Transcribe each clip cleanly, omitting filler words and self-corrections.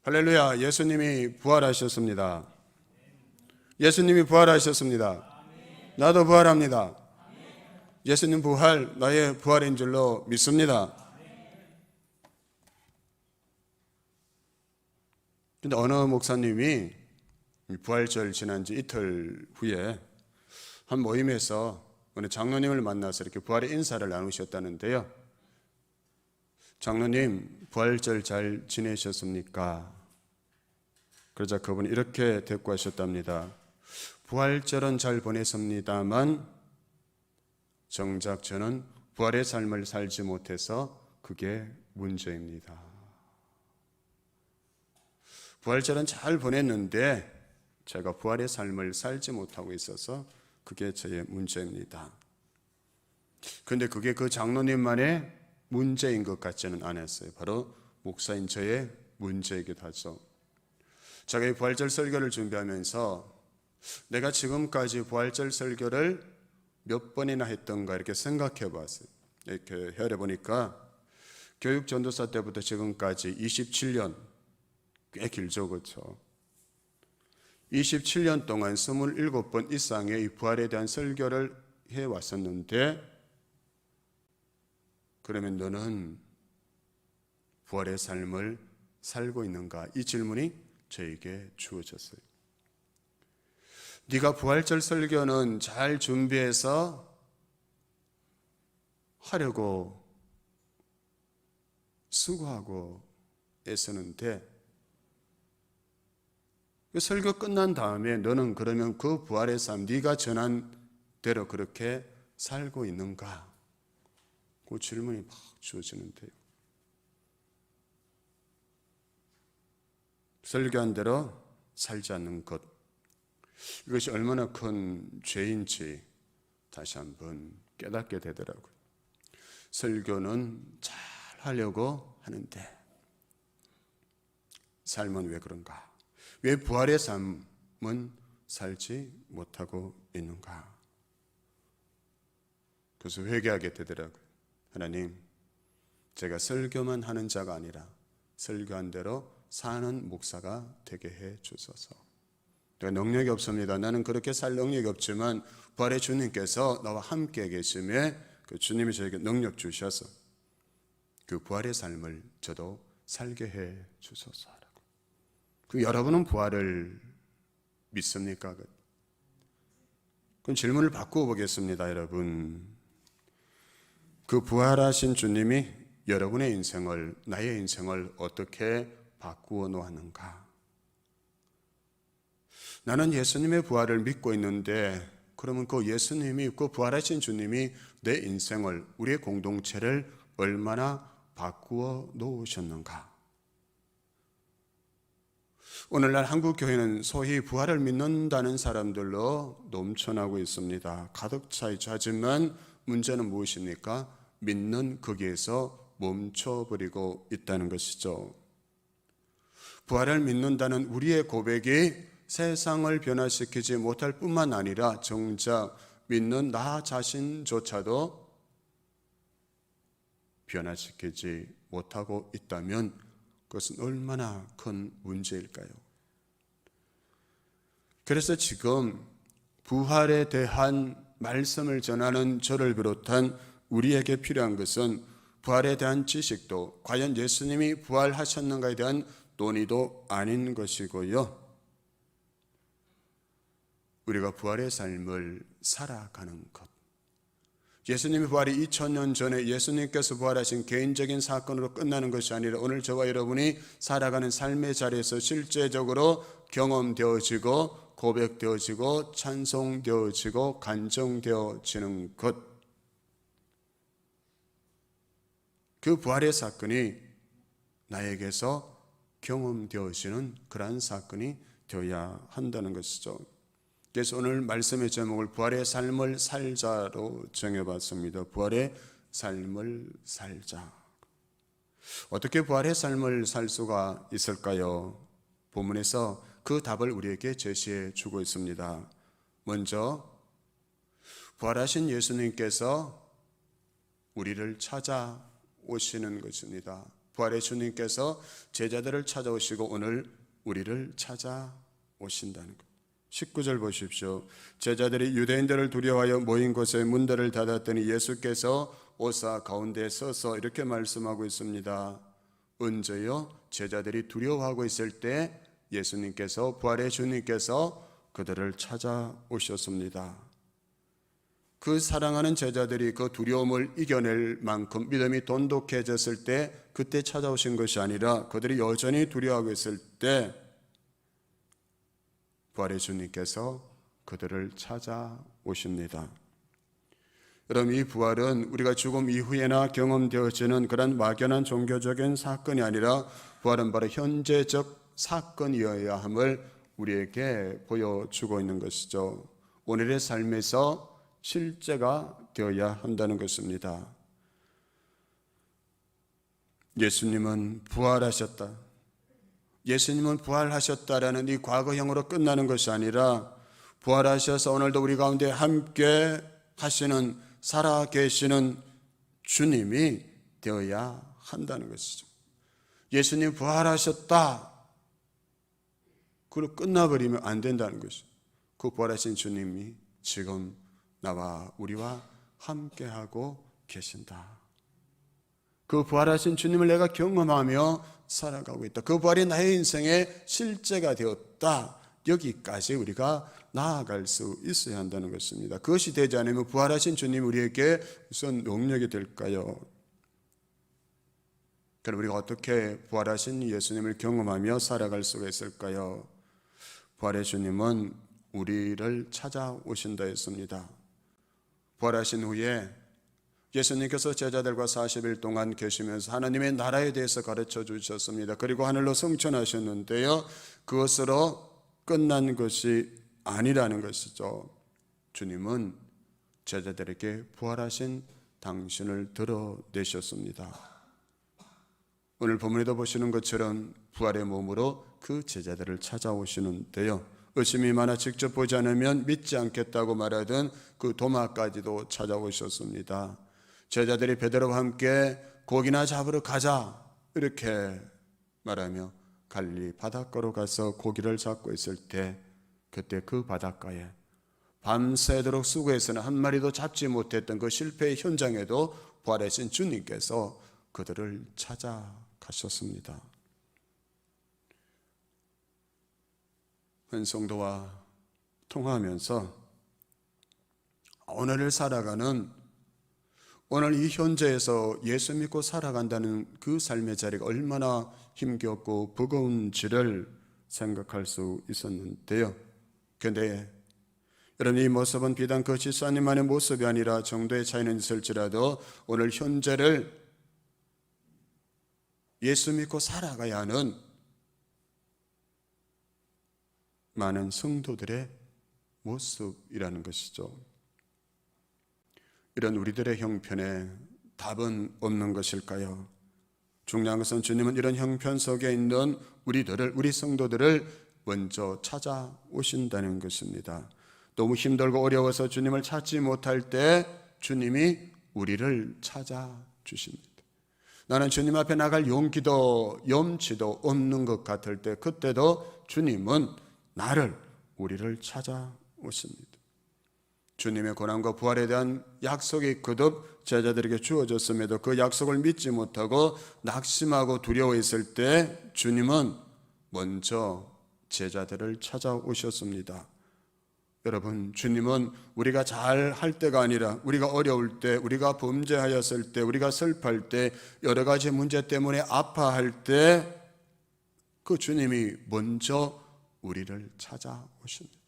할렐루야. 예수님이 부활하셨습니다. 예수님이 부활하셨습니다. 나도 부활합니다. 예수님 부활, 나의 부활인 줄로 믿습니다. 근데 어느 목사님이 부활절 지난 지 이틀 후에 한 모임에서 어느 장로님을 만나서 이렇게 부활의 인사를 나누셨다는데요. 장로님, 부활절 잘 지내셨습니까? 그러자 그분이 이렇게 대꾸하셨답니다. 부활절은 잘 보냈습니다만 정작 저는 부활의 삶을 살지 못해서 그게 문제입니다. 부활절은 잘 보냈는데 제가 부활의 삶을 살지 못하고 있어서 그게 저의 문제입니다. 그런데 그게 그 장로님만의 문제인 것 같지는 않았어요. 바로 목사인 저의 문제이기도 하죠. 제가 이 부활절 설교를 준비하면서 내가 지금까지 부활절 설교를 몇 번이나 했던가 이렇게 생각해 봤어요. 이렇게 헤아려 보니까 교육 전도사 때부터 지금까지 27년, 꽤 길죠, 그렇죠? 27년 동안 27번 이상의 이 부활에 대한 설교를 해왔었는데, 그러면 너는 부활의 삶을 살고 있는가? 이 질문이 저에게 주어졌어요. 네가 부활절 설교는 잘 준비해서 하려고 수고하고 애쓰는데 그 설교 끝난 다음에 너는 그러면 그 부활의 삶, 네가 전한 대로 그렇게 살고 있는가? 그 질문이 막 주어지는데요. 설교한 대로 살지 않는 것, 이것이 얼마나 큰 죄인지 다시 한번 깨닫게 되더라고요. 설교는 잘 하려고 하는데 삶은 왜 그런가? 왜 부활의 삶은 살지 못하고 있는가? 그래서 회개하게 되더라고요. 하나님, 제가 설교만 하는 자가 아니라 설교한 대로 사는 목사가 되게 해 주소서. 내가 능력이 없습니다. 나는 그렇게 살 능력이 없지만 부활의 주님께서 나와 함께 계심에 그 주님이 저에게 능력 주셔서 그 부활의 삶을 저도 살게 해 주소서라고. 그 여러분은 부활을 믿습니까? 그럼 질문을 바꾸어 보겠습니다, 여러분. 그 부활하신 주님이 여러분의 인생을, 나의 인생을 어떻게 바꾸어 놓았는가? 나는 예수님의 부활을 믿고 있는데 그러면 그 예수님이, 그 부활하신 주님이 내 인생을, 우리의 공동체를 얼마나 바꾸어 놓으셨는가? 오늘날 한국 교회는 소위 부활을 믿는다는 사람들로 넘쳐나고 있습니다. 가득 차 있죠. 하지만 문제는 무엇입니까? 믿는 거기에서 멈춰버리고 있다는 것이죠. 부활을 믿는다는 우리의 고백이 세상을 변화시키지 못할 뿐만 아니라 정작 믿는 나 자신조차도 변화시키지 못하고 있다면 그것은 얼마나 큰 문제일까요? 그래서 지금 부활에 대한 말씀을 전하는 저를 비롯한 우리에게 필요한 것은 부활에 대한 지식도, 과연 예수님이 부활하셨는가에 대한 논의도 아닌 것이고요. 우리가 부활의 삶을 살아가는 것. 예수님의 부활이 2000년 전에 예수님께서 부활하신 개인적인 사건으로 끝나는 것이 아니라 오늘 저와 여러분이 살아가는 삶의 자리에서 실제적으로 경험되어지고 고백되어지고 찬송되어지고 간증되어지는 것. 그 부활의 사건이 나에게서 경험되어지는 그러한 사건이 되어야 한다는 것이죠. 그래서 오늘 말씀의 제목을 부활의 삶을 살자로 정해봤습니다. 부활의 삶을 살자. 어떻게 부활의 삶을 살 수가 있을까요? 본문에서 그 답을 우리에게 제시해 주고 있습니다. 먼저 부활하신 예수님께서 우리를 찾아오시는 것입니다. 부활의 주님께서 제자들을 찾아오시고 오늘 우리를 찾아오신다는 것. 19절 보십시오. 제자들이 유대인들을 두려워하여 모인 곳에 문들을 닫았더니 예수께서 오사 가운데에 서서 이렇게 말씀하고 있습니다. 언제요? 제자들이 두려워하고 있을 때 예수님께서, 부활의 주님께서 그들을 찾아오셨습니다. 그 사랑하는 제자들이 그 두려움을 이겨낼 만큼 믿음이 돈독해졌을 때 그때 찾아오신 것이 아니라 그들이 여전히 두려워하고 있을 때 부활의 주님께서 그들을 찾아오십니다. 여러분, 이 부활은 우리가 죽음 이후에나 경험되어지는 그런 막연한 종교적인 사건이 아니라 부활은 바로 현재적 사건이어야 함을 우리에게 보여주고 있는 것이죠. 오늘의 삶에서 실제가 되어야 한다는 것입니다. 예수님은 부활하셨다. 예수님은 부활하셨다라는 이 과거형으로 끝나는 것이 아니라 부활하셔서 오늘도 우리 가운데 함께 하시는, 살아 계시는 주님이 되어야 한다는 것이죠. 예수님 부활하셨다. 그걸로 끝나버리면 안 된다는 것이죠. 그 부활하신 주님이 지금 나와 우리와 함께하고 계신다. 그 부활하신 주님을 내가 경험하며 살아가고 있다. 그 부활이 나의 인생의 실제가 되었다. 여기까지 우리가 나아갈 수 있어야 한다는 것입니다. 그것이 되지 않으면 부활하신 주님 우리에게 무슨 능력이 될까요? 그럼 우리가 어떻게 부활하신 예수님을 경험하며 살아갈 수가 있을까요? 부활의 주님은 우리를 찾아오신다 했습니다. 부활하신 후에 예수님께서 제자들과 40일 동안 계시면서 하나님의 나라에 대해서 가르쳐 주셨습니다. 그리고 하늘로 승천하셨는데요, 그것으로 끝난 것이 아니라는 것이죠. 주님은 제자들에게 부활하신 당신을 드러내셨습니다. 오늘 본문에도 보시는 것처럼 부활의 몸으로 그 제자들을 찾아오시는데요, 의심이 많아 직접 보지 않으면 믿지 않겠다고 말하던 그 도마까지도 찾아오셨습니다. 제자들이 베드로와 함께 고기나 잡으러 가자 이렇게 말하며 갈릴리 바닷가로 가서 고기를 잡고 있을 때, 그때 그 바닷가에 밤새도록 수고해서는 한 마리도 잡지 못했던 그 실패의 현장에도 부활하신 주님께서 그들을 찾아가셨습니다. 한 성도와 통화하면서 오늘을 살아가는, 오늘 이 현재에서 예수 믿고 살아간다는 그 삶의 자리가 얼마나 힘겹고 버거운지를 생각할 수 있었는데요. 그런데 여러분, 이 모습은 비단 그 집사님만의 모습이 아니라 정도의 차이는 있을지라도 오늘 현재를 예수 믿고 살아가야 하는 많은 성도들의 모습이라는 것이죠. 이런 우리들의 형편에 답은 없는 것일까요? 중요한 것은 주님은 이런 형편 속에 있는 우리 성도들을 먼저 찾아오신다는 것입니다. 너무 힘들고 어려워서 주님을 찾지 못할 때 주님이 우리를 찾아주십니다. 나는 주님 앞에 나갈 용기도 염치도 없는 것 같을 때, 그때도 주님은 우리를 찾아오십니다. 주님의 고난과 부활에 대한 약속이 거듭 제자들에게 주어졌음에도 그 약속을 믿지 못하고 낙심하고 두려워했을 때 주님은 먼저 제자들을 찾아오셨습니다. 여러분, 주님은 우리가 잘 할 때가 아니라 우리가 어려울 때, 우리가 범죄하였을 때, 우리가 슬퍼할 때, 여러 가지 문제 때문에 아파할 때 그 주님이 먼저 우리를 찾아오십니다.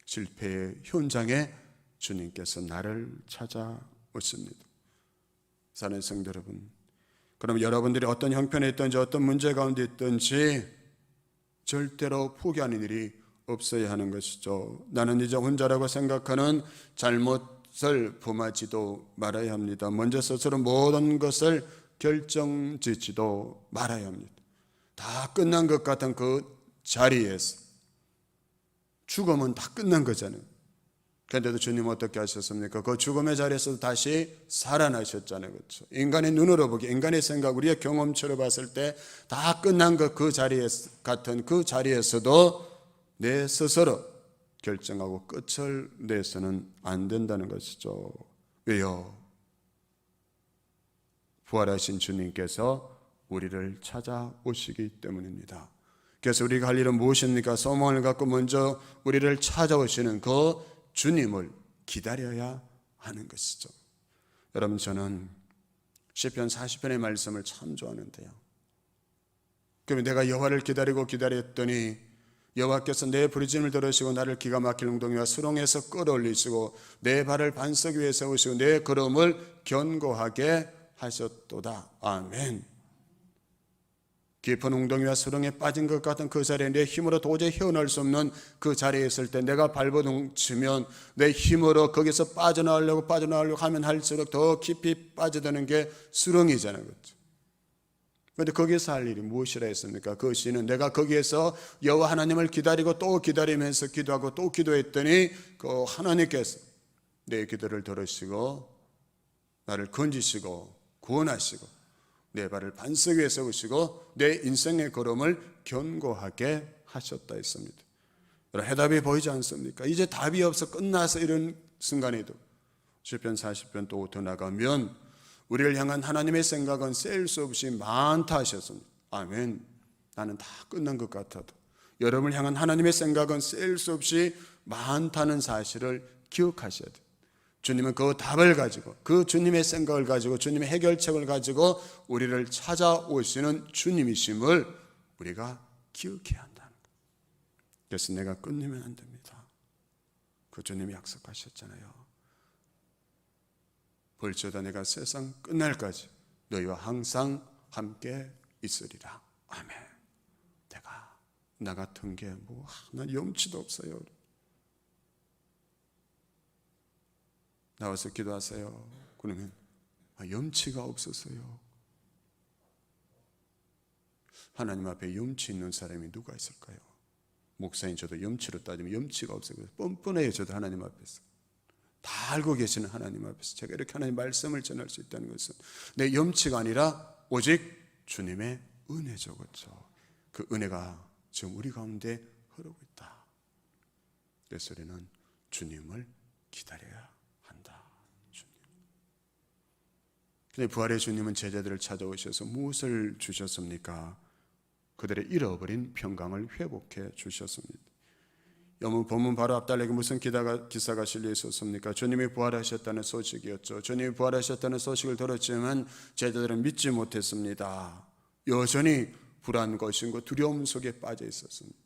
실패의 현장에 주님께서 나를 찾아오십니다. 사랑하는 성도 여러분, 그럼 여러분들이 어떤 형편에 있든지 어떤 문제 가운데 있든지 절대로 포기하는 일이 없어야 하는 것이죠. 나는 이제 혼자라고 생각하는 잘못을 범하지도 말아야 합니다. 먼저 스스로 모든 것을 결정짓지도 말아야 합니다. 다 끝난 것 같은 그 자리에서, 죽으면 다 끝난 거잖아요. 그런데도 주님 어떻게 하셨습니까? 그 죽음의 자리에서도 다시 살아나셨잖아요. 그렇죠? 인간의 눈으로 보기, 인간의 생각, 우리의 경험치로 봤을 때 다 끝난 그 자리에 같은 그 자리에서도 내 스스로 결정하고 끝을 내서는 안 된다는 것이죠. 왜요? 부활하신 주님께서 우리를 찾아오시기 때문입니다. 그래서 우리가 할 일은 무엇입니까? 소망을 갖고 먼저 우리를 찾아오시는 그 주님을 기다려야 하는 것이죠. 여러분, 저는 시편 40편의 말씀을 참 좋아하는데요. 그러면 내가 여호와를 기다렸더니 여호와께서 내 부르짖음을 들으시고 나를 기가 막힐 웅덩이와 수렁에서 끌어올리시고 내 발을 반석 위에 세우시고 내 걸음을 견고하게 하셨도다. 아멘. 깊은 웅덩이와 수렁에 빠진 것 같은 그 자리에 내 힘으로 도저히 헤어날 수 없는 그 자리에 있을 때 내가 발버둥치면 내 힘으로 거기서 빠져나오려고 하면 할수록 더 깊이 빠져드는 게 수렁이잖아요. 그렇죠? 그런데 거기서 할 일이 무엇이라 했습니까? 그 시는 내가 거기에서 여호와 하나님을 기다리고 또 기다리면서 기도하고 또 기도했더니 그 하나님께서 내 기도를 들으시고 나를 건지시고 구원하시고 내 발을 반석 위에 세우시고 내 인생의 걸음을 견고하게 하셨다 했습니다. 해답이 보이지 않습니까? 이제 답이 없어 끝나서 이런 순간에도 시편 40편 또 더 나가면 우리를 향한 하나님의 생각은 셀 수 없이 많다 하셨습니다. 아멘. 나는 다 끝난 것 같아도 여러분을 향한 하나님의 생각은 셀 수 없이 많다는 사실을 기억하셔야 돼요. 주님은 그 답을 가지고 그 주님의 생각을 가지고 주님의 해결책을 가지고 우리를 찾아오시는 주님이심을 우리가 기억해야 한다는 거예요. 그래서 내가 끊으면 안 됩니다. 그 주님이 약속하셨잖아요. 벌저다 내가 세상 끝날까지 너희와 항상 함께 있으리라. 아멘. 내가 나 같은 게 뭐 하나 염치도 없어요. 나와서 기도하세요. 그러면 염치가 없어서요. 하나님 앞에 염치 있는 사람이 누가 있을까요? 목사님, 저도 염치로 따지면 염치가 없어요. 뻔뻔해요. 저도 하나님 앞에서 다 알고 계시는 하나님 앞에서 제가 이렇게 하나님 말씀을 전할 수 있다는 것은 내 염치가 아니라 오직 주님의 은혜죠. 그렇죠? 그 은혜가 지금 우리 가운데 흐르고 있다. 그래서 우리는 주님을 기다려야 한다. 근데 부활의 주님은 제자들을 찾아오셔서 무엇을 주셨습니까? 그들의 잃어버린 평강을 회복해 주셨습니다. 본문 바로 앞달리기 무슨 기사가 실려 있었습니까? 주님이 부활하셨다는 소식이었죠. 주님이 부활하셨다는 소식을 들었지만 제자들은 믿지 못했습니다. 여전히 불안과 신고 두려움 속에 빠져 있었습니다.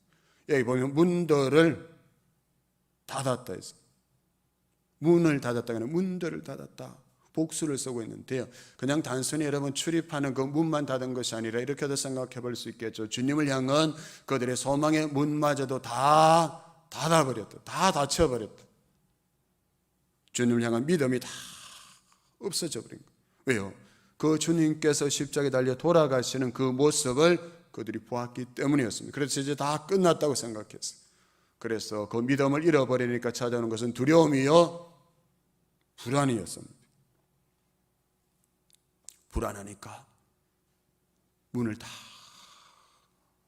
여기 보면 문들을 닫았다 해서 문을 닫았다가 아니라 문들을 닫았다. 복수를 쓰고 있는데요. 그냥 단순히 여러분 출입하는 그 문만 닫은 것이 아니라 이렇게도 생각해 볼 수 있겠죠. 주님을 향한 그들의 소망의 문마저도 다 닫아버렸다. 다 닫혀버렸다. 주님을 향한 믿음이 다 없어져 버린 거예요. 왜요? 그 주님께서 십자가에 달려 돌아가시는 그 모습을 그들이 보았기 때문이었습니다. 그래서 이제 다 끝났다고 생각했어요. 그래서 그 믿음을 잃어버리니까 찾아오는 것은 두려움이요 불안이었습니다. 불안하니까 문을 다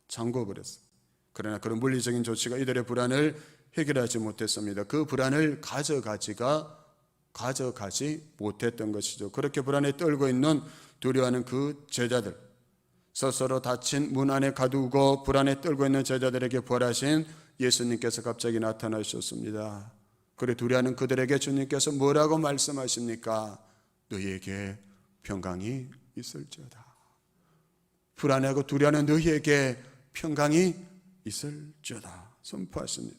잠궈버렸어요. 그러나 그런 물리적인 조치가 이들의 불안을 해결하지 못했습니다. 그 불안을 가져가지 못했던 것이죠. 그렇게 불안에 떨고 있는 두려워하는 그 제자들, 스스로 닫힌 문 안에 가두고 불안에 떨고 있는 제자들에게 부활하신 예수님께서 갑자기 나타나셨습니다. 그래 두려워하는 그들에게 주님께서 뭐라고 말씀하십니까? 너희에게 평강이 있을지어다. 불안하고 두려워하는 너희에게 평강이 있을지어다 선포하십니다.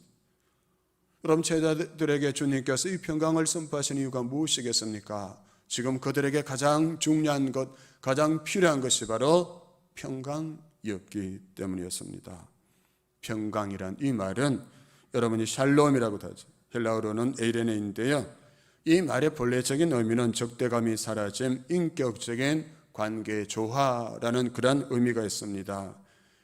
그럼 제자들에게 주님께서 이 평강을 선포하신 이유가 무엇이겠습니까? 지금 그들에게 가장 중요한 것, 가장 필요한 것이 바로 평강이었기 때문이었습니다. 평강이란 이 말은 여러분이 샬롬이라고 하죠. 헬라어로는 에이레네인데요. 이 말의 본래적인 의미는 적대감이 사라짐, 인격적인 관계 조화라는 그런 의미가 있습니다.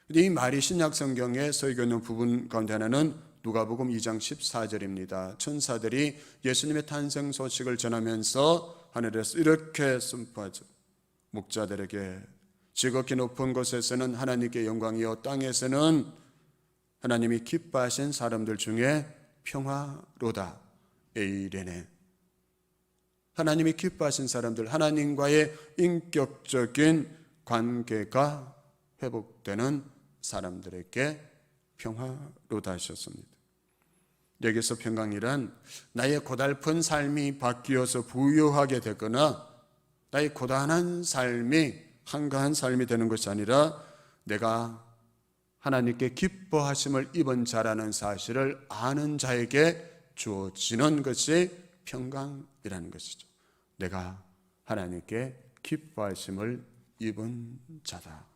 이 말이 신약 성경에 쓰이고 있는 부분 가운데 하나는 누가복음 2장 14절입니다. 천사들이 예수님의 탄생 소식을 전하면서 하늘에서 이렇게 선포하죠. 목자들에게 지극히 높은 곳에서는 하나님께 영광이요 땅에서는 하나님이 기뻐하신 사람들 중에 평화로다. 에이레네. 하나님이 기뻐하신 사람들, 하나님과의 인격적인 관계가 회복되는 사람들에게 평화로다 하셨습니다. 여기서 평강이란 나의 고달픈 삶이 바뀌어서 부유하게 되거나 나의 고단한 삶이 한가한 삶이 되는 것이 아니라 내가 하나님께 기뻐하심을 입은 자라는 사실을 아는 자에게 주어지는 것이 평강이라는 것이죠. 내가 하나님께 기뻐하심을 입은 자다.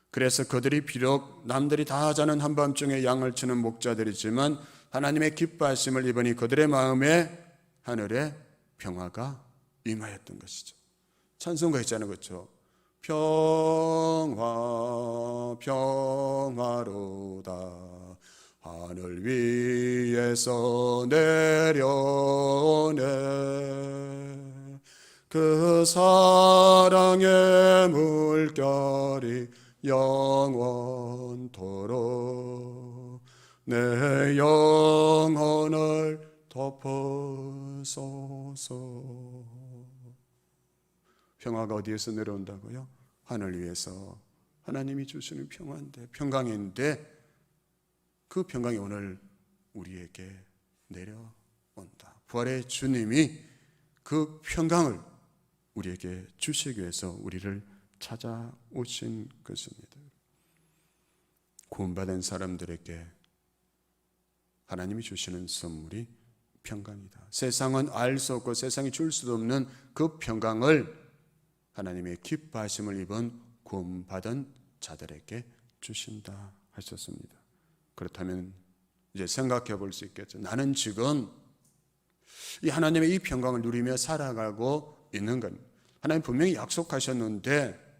그래서 그들이 비록 남들이 다 하자는 한밤중에 양을 치는 목자들이지만 하나님의 기뻐하심을 입으니 그들의 마음에 하늘의 평화가 임하였던 것이죠. 찬송가 있잖아요, 그렇죠? 평화 평화로다 하늘 위에서 내려오네 그 사랑의 물결이 영원토록 내 영혼을 덮어소서. 평화가 어디에서 내려온다고요? 하늘 위에서 하나님이 주시는 평화인데, 평강인데 그 평강이 오늘 우리에게 내려온다. 부활의 주님이 그 평강을 우리에게 주시기 위해서 우리를 찾아오신 것입니다. 구원받은 사람들에게 하나님이 주시는 선물이 평강이다. 세상은 알 수 없고 세상이 줄 수도 없는 그 평강을 하나님의 기뻐하심을 입은 구원받은 자들에게 주신다 하셨습니다. 그렇다면 이제 생각해 볼 수 있겠죠. 나는 지금 이 하나님의 이 평강을 누리며 살아가고 있는 겁니다. 하나님 분명히 약속하셨는데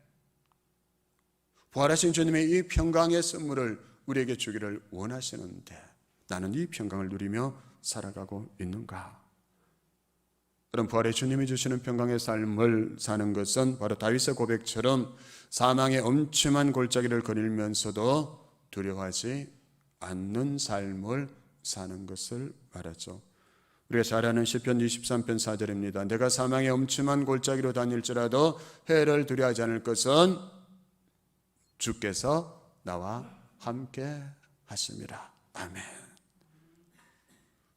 부활하신 주님의 이 평강의 선물을 우리에게 주기를 원하시는데 나는 이 평강을 누리며 살아가고 있는가? 그럼 부활의 주님이 주시는 평강의 삶을 사는 것은 바로 다윗의 고백처럼 사망의 엄침한 골짜기를 거닐면서도 두려워하지 않는 삶을 사는 것을 말하죠. 우리가 잘 아는 시편 23편 4절입니다. 내가 사망의 엄침한 골짜기로 다닐지라도 해를 두려워하지 않을 것은 주께서 나와 함께 하심이라. 아멘.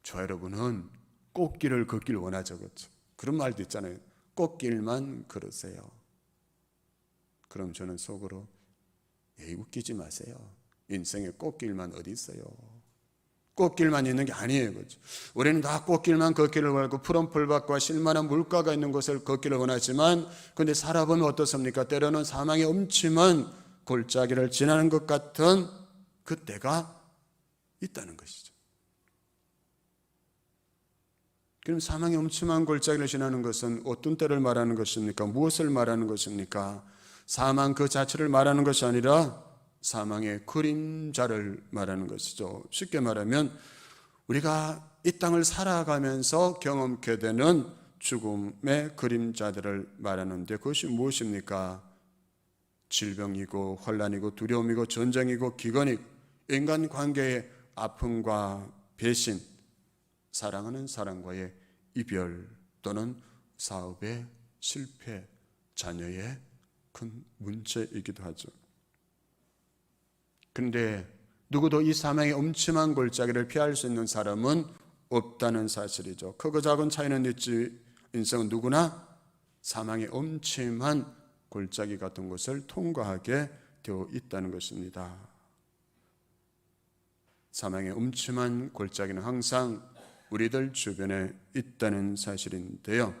저 여러분은 꽃길을 걷길 원하죠, 그렇죠? 그런 말도 있잖아요. 꽃길만 걸으세요. 그럼 저는 속으로 웃기지 마세요. 인생에 꽃길만 어디 있어요? 꽃길만 있는 게 아니에요, 그렇죠? 우리는 다 꽃길만 걷기를 원하고 푸른 풀밭과 쉴만한 물가가 있는 곳을 걷기를 원하지만 그런데 살아보면 어떻습니까? 때로는 사망의 엄침한 골짜기를 지나는 것 같은 그때가 있다는 것이죠. 그럼 사망의 엄침한 골짜기를 지나는 것은 어떤 때를 말하는 것입니까? 무엇을 말하는 것입니까? 사망 그 자체를 말하는 것이 아니라 사망의 그림자를 말하는 것이죠. 쉽게 말하면 우리가 이 땅을 살아가면서 경험케 되는 죽음의 그림자들을 말하는데 그것이 무엇입니까? 질병이고 혼란이고 두려움이고 전쟁이고 기근이고 인간관계의 아픔과 배신, 사랑하는 사람과의 이별 또는 사업의 실패, 자녀의 큰 문제이기도 하죠. 그런데 누구도 이 사망의 엄침한 골짜기를 피할 수 있는 사람은 없다는 사실이죠. 크고 작은 차이는 있지 인생은 누구나 사망의 엄침한 골짜기 같은 것을 통과하게 되어 있다는 것입니다. 사망의 엄침한 골짜기는 항상 우리들 주변에 있다는 사실인데요.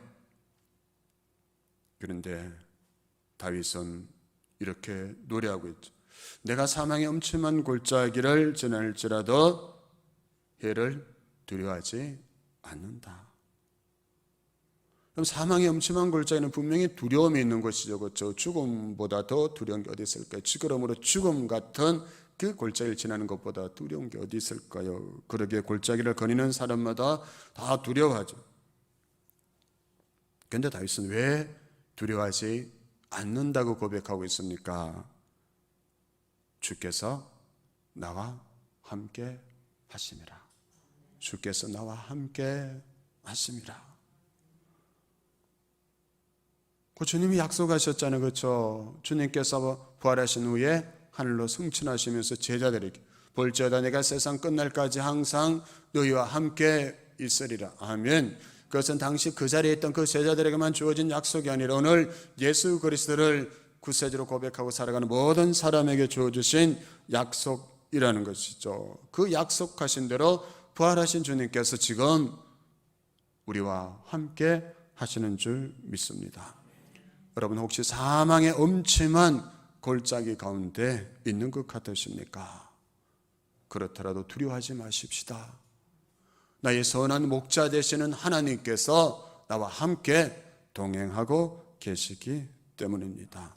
그런데 다윗은 이렇게 노래하고 있죠. 내가 사망의 엄침한 골짜기를 지날지라도 해를 두려워하지 않는다. 그럼 사망의 엄침한 골짜기는 분명히 두려움이 있는 것이죠. 그렇죠? 죽음보다 더 두려운 게 어디 있을까요? 지그러므로 죽음 같은 그 골짜기를 지나는 것보다 두려운 게 어디 있을까요? 그러기에 골짜기를 거니는 사람마다 다 두려워하죠. 그런데 다윗은 왜 두려워하지 않는다고 고백하고 있습니까? 주께서 나와 함께 하심이라. 주께서 나와 함께 하심이라. 그 주님이 약속하셨잖아요. 그렇죠? 주님께서 부활하신 후에 하늘로 승천하시면서 제자들에게 볼지어다 내가 세상 끝날까지 항상 너희와 함께 있으리라. 아멘. 그것은 당시 그 자리에 있던 그 제자들에게만 주어진 약속이 아니라 오늘 예수 그리스도를 구세주로 고백하고 살아가는 모든 사람에게 주어주신 약속이라는 것이죠. 그 약속하신 대로 부활하신 주님께서 지금 우리와 함께 하시는 줄 믿습니다. 여러분 혹시 사망의 음침한 골짜기 가운데 있는 것 같으십니까? 그렇더라도 두려워하지 마십시다. 나의 선한 목자 되시는 하나님께서 나와 함께 동행하고 계시기 때문입니다.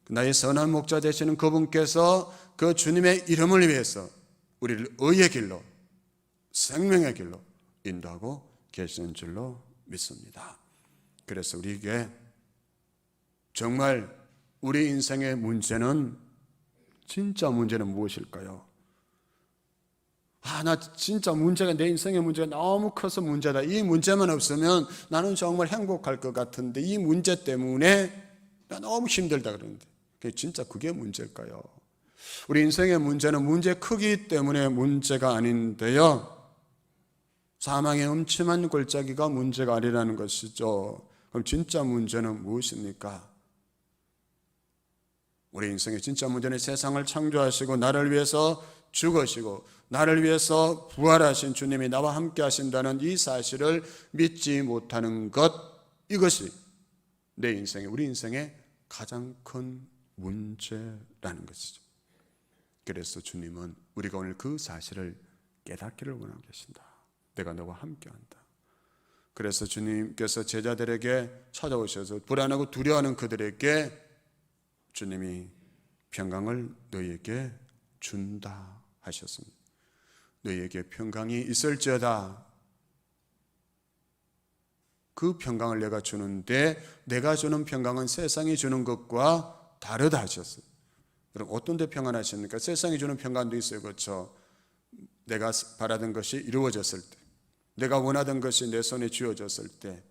나의 선한 목자 되시는 그분께서 그 주님의 이름을 위해서 우리를 의의 길로, 생명의 길로 인도하고 계시는 줄로 믿습니다. 그래서 우리에게 정말 우리 인생의 문제는, 진짜 문제는 무엇일까요? 나 진짜 문제가, 내 인생의 문제가 너무 커서 문제다. 이 문제만 없으면 나는 정말 행복할 것 같은데 이 문제 때문에 나 너무 힘들다 그러는데 진짜 그게 문제일까요? 우리 인생의 문제는 문제 크기 때문에 문제가 아닌데요, 사망의 음침한 골짜기가 문제가 아니라는 것이죠. 그럼 진짜 문제는 무엇입니까? 우리 인생의 진짜 문제는 세상을 창조하시고 나를 위해서 죽으시고 나를 위해서 부활하신 주님이 나와 함께 하신다는 이 사실을 믿지 못하는 것, 이것이 내 인생의, 우리 인생의 가장 큰 문제라는 것이죠. 그래서 주님은 우리가 오늘 그 사실을 깨닫기를 원하고 계신다. 내가 너와 함께한다. 그래서 주님께서 제자들에게 찾아오셔서 불안하고 두려워하는 그들에게 주님이 평강을 너희에게 준다 하셨습니다. 너희에게 평강이 있을지어다. 그 평강을 내가 주는데 내가 주는 평강은 세상이 주는 것과 다르다 하셨어요. 여러분 어떤 데 평안하십니까? 세상이 주는 평강도 있어요. 그렇죠? 내가 바라던 것이 이루어졌을 때, 내가 원하던 것이 내 손에 쥐어졌을 때,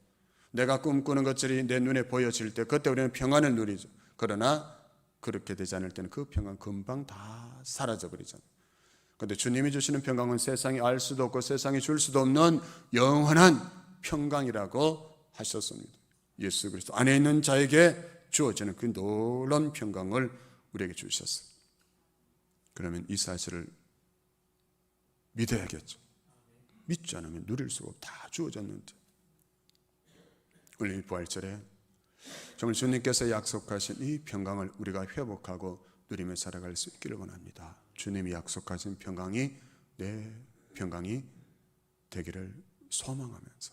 내가 꿈꾸는 것들이 내 눈에 보여질 때, 그때 우리는 평안을 누리죠. 그러나 그렇게 되지 않을 때는 그 평강 금방 다 사라져버리잖아요. 그런데 주님이 주시는 평강은 세상이 알 수도 없고 세상이 줄 수도 없는 영원한 평강이라고 하셨습니다. 예수 그리스도 안에 있는 자에게 주어지는 그 놀라운 평강을 우리에게 주셨어요. 그러면 이 사실을 믿어야겠죠. 믿지 않으면 누릴 수가 없고 다 주어졌는데, 오늘 부활절에 정말 주님께서 약속하신 이 평강을 우리가 회복하고 누리며 살아갈 수 있기를 원합니다. 주님이 약속하신 평강이 내 평강이 되기를 소망하면서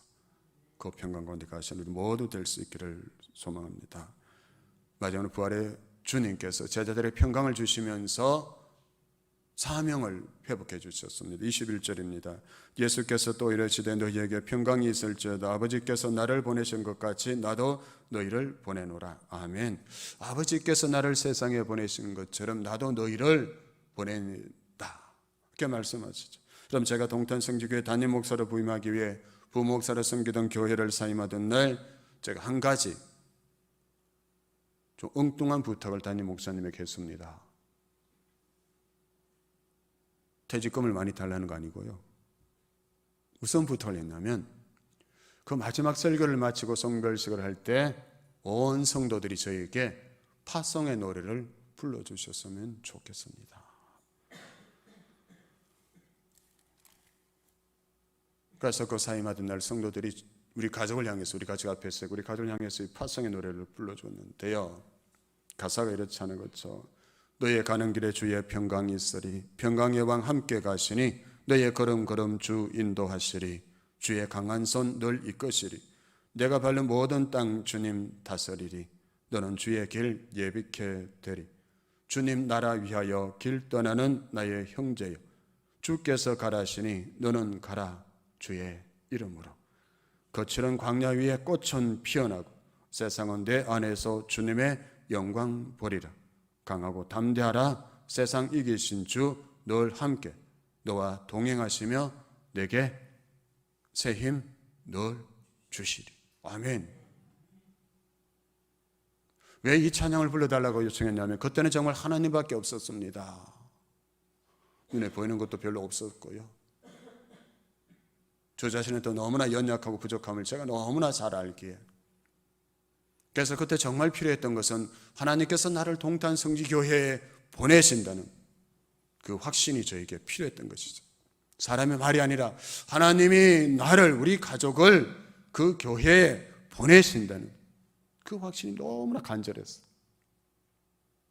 그 평강 가운데 가신 우리 모두 될 수 있기를 소망합니다. 마지막으로 부활의 주님께서 제자들의 평강을 주시면서 사명을 회복해 주셨습니다. 21절입니다. 예수께서 또 이르시되 너희에게 평강이 있을지어다. 아버지께서 나를 보내신 것 같이 나도 너희를 보내노라. 아멘. 아버지께서 나를 세상에 보내신 것처럼 나도 너희를 보낸다. 이렇게 말씀하시죠. 그럼 제가 동탄 성지교회 담임 목사로 부임하기 위해 부목사로 섬기던 교회를 사임하던 날 제가 한 가지 좀 엉뚱한 부탁을 담임 목사님에게 했습니다. 퇴직금을 많이 달라는 거 아니고요. 무슨 부탁을 했냐면 그 마지막 설교를 마치고 성결식을 할 때 온 성도들이 저에게 파송의 노래를 불러주셨으면 좋겠습니다. 그래서 그 사임하던 날 성도들이 우리 가족을 향해서, 우리 가족 앞에서 우리 가족을 향해서 이 파송의 노래를 불러줬는데요, 가사가 이렇지 않은 거죠. 너의 가는 길에 주의 평강이 있으리. 평강의 왕 함께 가시니 너의 걸음걸음 주 인도하시리. 주의 강한 손 널 이끄시리. 내가 밟는 모든 땅 주님 다스리리. 너는 주의 길 예비케 되리. 주님 나라 위하여 길 떠나는 나의 형제여, 주께서 가라시니 너는 가라 주의 이름으로. 거칠은 광야 위에 꽃은 피어나고 세상은 내 안에서 주님의 영광 보리라. 강하고 담대하라. 세상 이기신 주 늘 함께 너와 동행하시며 내게 새 힘 늘 주시리. 아멘. 왜 이 찬양을 불러달라고 요청했냐면 그때는 정말 하나님밖에 없었습니다. 눈에 보이는 것도 별로 없었고요. 저 자신은 또 너무나 연약하고 부족함을 제가 너무나 잘 알기에, 그래서 그때 정말 필요했던 것은 하나님께서 나를 동탄 성지교회에 보내신다는 그 확신이 저에게 필요했던 것이죠. 사람의 말이 아니라 하나님이 나를, 우리 가족을 그 교회에 보내신다는 그 확신이 너무나 간절했어요.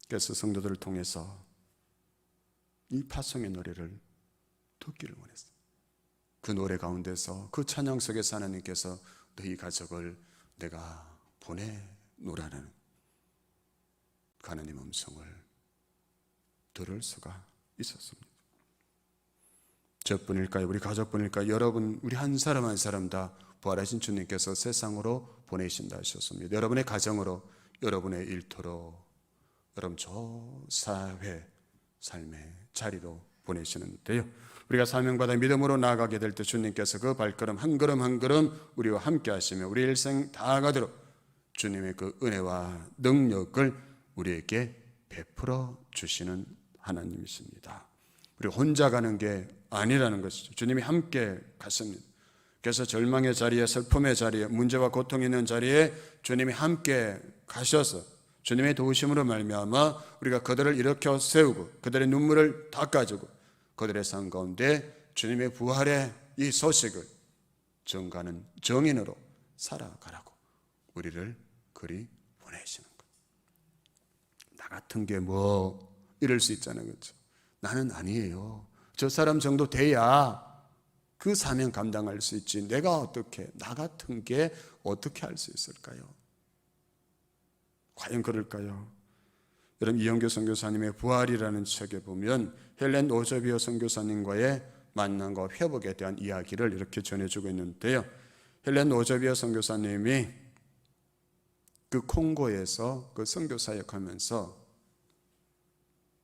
그래서 성도들을 통해서 이 파송의 노래를 듣기를 원했어요. 그 노래 가운데서, 그 찬양 속에서 하나님께서 너희 가족을 내가 보내노라는 그 하나님 음성을 들을 수가 있었습니다. 저뿐일까요? 우리 가족뿐일까요? 여러분, 우리 한 사람 한 사람 다 부활하신 주님께서 세상으로 보내신다 하셨습니다. 여러분의 가정으로, 여러분의 일터로, 여러분 저 사회 삶의 자리로 보내시는데요, 우리가 사명받아 믿음으로 나아가게 될 때 주님께서 그 발걸음 한 걸음 한 걸음 우리와 함께 하시며 우리 일생 다가도록 주님의 그 은혜와 능력을 우리에게 베풀어 주시는 하나님이십니다. 우리 혼자 가는 게 아니라는 것이죠. 주님이 함께 가십니다. 그래서 절망의 자리에, 슬픔의 자리에, 문제와 고통이 있는 자리에 주님이 함께 가셔서 주님의 도우심으로 말미암아 우리가 그들을 일으켜 세우고 그들의 눈물을 닦아주고 그들의 삶 가운데 주님의 부활의 이 소식을 전가하는 정인으로 살아가라고 우리를 그리 보내시는 것. 나 같은 게 뭐 이럴 수 있잖아요, 그렇죠? 나는 아니에요. 저 사람 정도 돼야 그 사명 감당할 수 있지. 내가 어떻게, 나 같은 게 어떻게 할 수 있을까요? 과연 그럴까요? 여러분, 이영교 선교사님의 부활이라는 책에 보면 헬렌 오저비어 선교사님과의 만남과 회복에 대한 이야기를 이렇게 전해주고 있는데요, 헬렌 오저비어 선교사님이 그 콩고에서 그 선교 사역하면서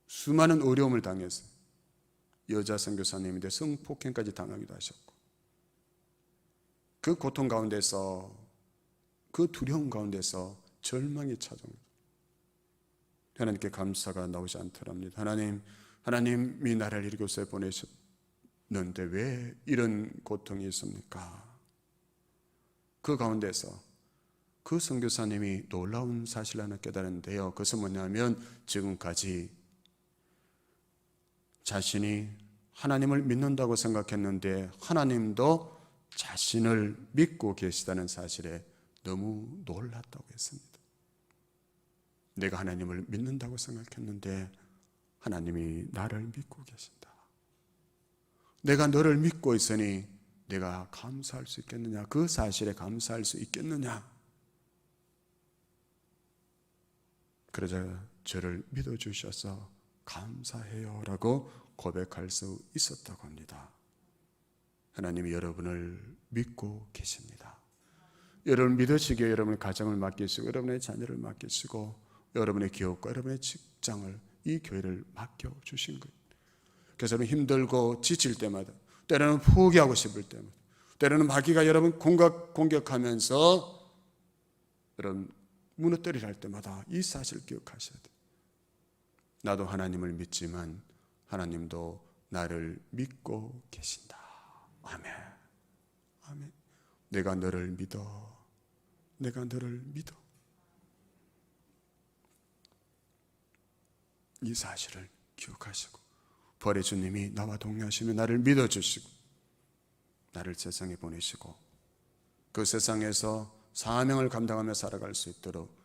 수많은 어려움을 당했어요. 여자 선교사님인데 성폭행까지 당하기도 하셨고, 그 고통 가운데서, 그 두려움 가운데서 절망이 찾아옵니다. 하나님께 감사가 나오지 않더랍니다. 하나님이 나를 이곳에 보내셨는데 왜 이런 고통이 있습니까? 그 가운데서 그 선교사님이 놀라운 사실을 하나 깨달았는데요, 그것은 뭐냐면 지금까지 자신이 하나님을 믿는다고 생각했는데 하나님도 자신을 믿고 계시다는 사실에 너무 놀랐다고 했습니다. 내가 하나님을 믿는다고 생각했는데 하나님이 나를 믿고 계신다. 내가 너를 믿고 있으니 내가 감사할 수 있겠느냐? 그 사실에 감사할 수 있겠느냐? 그러자 저를 믿어주셔서 감사해요 라고 고백할 수 있었다고 합니다. 하나님이 여러분을 믿고 계십니다. 여러분 믿으시기에 여러분의 가정을 맡기시고 여러분의 자녀를 맡기시고 여러분의 기업과 여러분의 직장을, 이 교회를 맡겨주신 거예요. 그래서 여러분 힘들고 지칠 때마다, 때로는 포기하고 싶을 때마다, 때로는 마귀가 여러분 공격하면서 여러분 무너뜨리려 할 때마다 이 사실을 기억하셔야 돼요. 나도 하나님을 믿지만 하나님도 나를 믿고 계신다. 아멘. 아멘. 내가 너를 믿어. 내가 너를 믿어. 이 사실을 기억하시고 부활의 주님이 나와 동행하시며 나를 믿어주시고 나를 세상에 보내시고 그 세상에서 사명을 감당하며 살아갈 수 있도록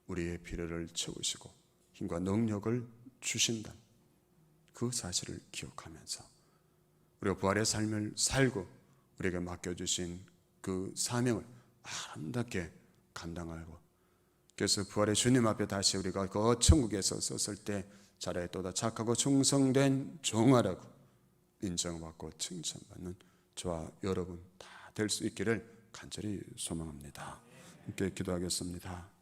우리의 필요를 채우시고 힘과 능력을 주신다. 그 사실을 기억하면서 우리가 부활의 삶을 살고 우리에게 맡겨주신 그 사명을 아름답게 감당하고, 그래서 부활의 주님 앞에 다시 우리가 그 천국에서 섰을 때 잘했도다 착하고 충성된 종아라고 인정받고 칭찬받는 저와 여러분 다 될 수 있기를 간절히 소망합니다. 함께 기도하겠습니다.